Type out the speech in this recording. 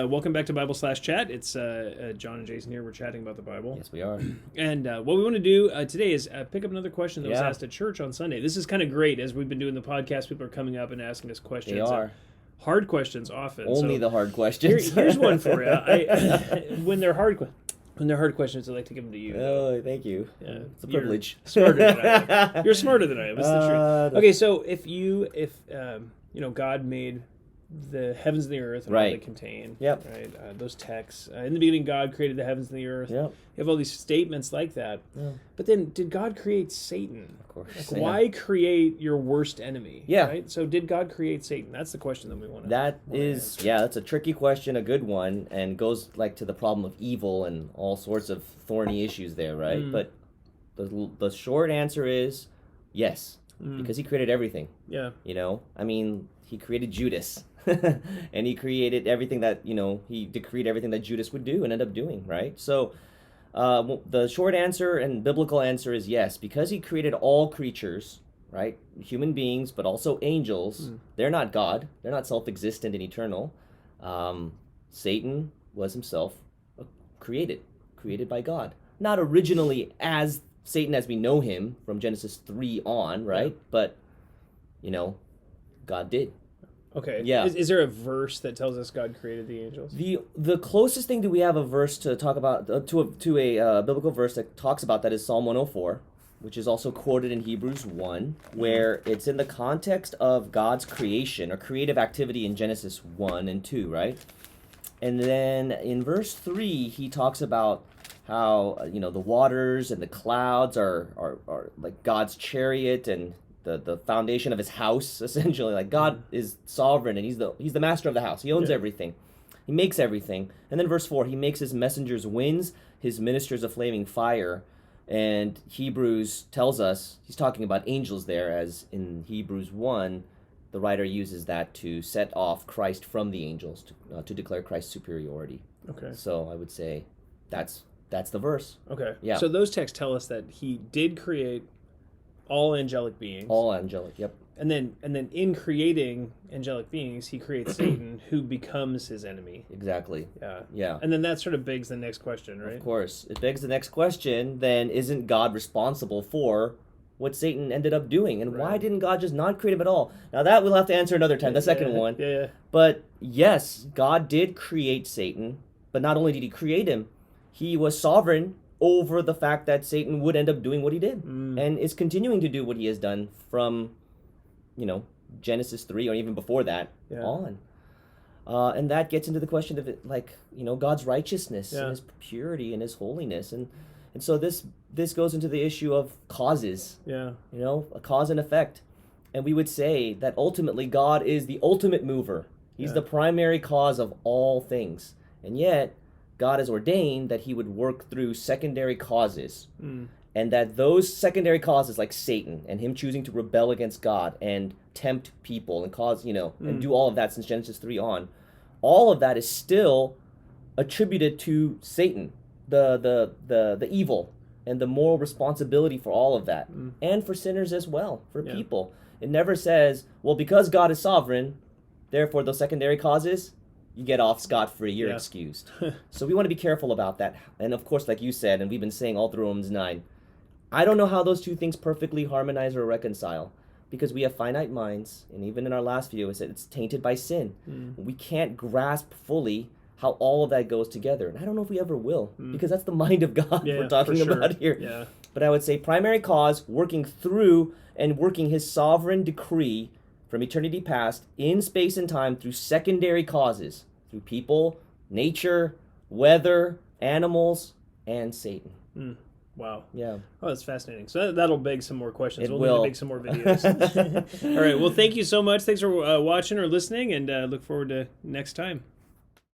welcome back to Bible/Chat. It's Jon and Jason here. We're chatting about the Bible. Yes, we are. And what we want to do today is pick up another question that was asked at church on Sunday. This is kind of great. As we've been doing the podcast, people are coming up and asking us questions. They are. Hard questions often. Only the hard questions. Here's one for you. When they're hard questions, I like to give them to you. Oh, thank you. Yeah, it's a privilege. Smarter than I am. You're smarter than I am. It's the truth. Okay, so if God made the heavens and the earth and all they contain. Yep. Right. Those texts. In the beginning, God created the heavens and the earth. Yep. You have all these statements like that. Yeah. But then, did God create Satan? Of course. Why create your worst enemy? Yeah. Right. So, did God create Satan? That's the question that we want to. That's a tricky question, a good one, and goes to the problem of evil and all sorts of thorny issues there, right? But the short answer is yes, because He created everything. Yeah. He created Judas. And He created everything that, He decreed everything that Judas would do and end up doing, right? So the short answer and biblical answer is yes, because He created all creatures, right? Human beings, but also angels. They're not God. They're not self-existent and eternal. Satan was himself created by God. Not originally as Satan as we know him from Genesis 3 on, right? But, God did. Okay. Yeah. Is there a verse that tells us God created the angels? The closest thing that we have a verse to talk about to a biblical verse that talks about that is Psalm 104, which is also quoted in Hebrews 1, where it's in the context of God's creation or creative activity in Genesis 1 and 2, right? And then in verse 3, he talks about how the waters and the clouds are like God's chariot and the foundation of His house, essentially. Like, God is sovereign, and He's the master of the house. He owns everything. He makes everything. And then verse 4, He makes His messengers winds, His ministers a flaming fire. And Hebrews tells us, he's talking about angels there, as in Hebrews 1, the writer uses that to set off Christ from the angels, to declare Christ's superiority. Okay. So I would say that's the verse. Okay. Yeah. So those texts tell us that He did create all angelic beings. All angelic, yep. And then in creating angelic beings, He creates Satan, who becomes His enemy. Exactly. Yeah. And then that sort of begs the next question, right? Of course. It begs the next question, then isn't God responsible for what Satan ended up doing? And why didn't God just not create him at all? Now that we'll have to answer another time, the second one. Yeah. But yes, God did create Satan, but not only did He create him, He was sovereign over the fact that Satan would end up doing what he did and is continuing to do what he has done from, Genesis 3 or even before that on. And that gets into the question of God's righteousness and His purity and His holiness. And so this goes into the issue of causes, a cause and effect. And we would say that ultimately God is the ultimate mover. He's the primary cause of all things. And yet, God has ordained that He would work through secondary causes, and that those secondary causes, like Satan and him choosing to rebel against God and tempt people and cause, and do all of that since Genesis 3 on, all of that is still attributed to Satan, the evil and the moral responsibility for all of that, and for sinners as well, for people. It never says, well, because God is sovereign, therefore those secondary causes, you get off scot-free, you're excused. So we want to be careful about that. And of course, like you said, and we've been saying all through Romans 9, I don't know how those two things perfectly harmonize or reconcile, because we have finite minds, and even in our last video, we said it's tainted by sin. We can't grasp fully how all of that goes together. And I don't know if we ever will, because that's the mind of God we're talking about here. Yeah. But I would say primary cause, working through and working His sovereign decree from eternity past in space and time through secondary causes, through people, nature, weather, animals, and Satan. Wow. Yeah. Oh, that's fascinating. So that'll beg some more questions. We'll will. need to make some more videos. All right. Well, thank you so much. Thanks for watching or listening, and look forward to next time.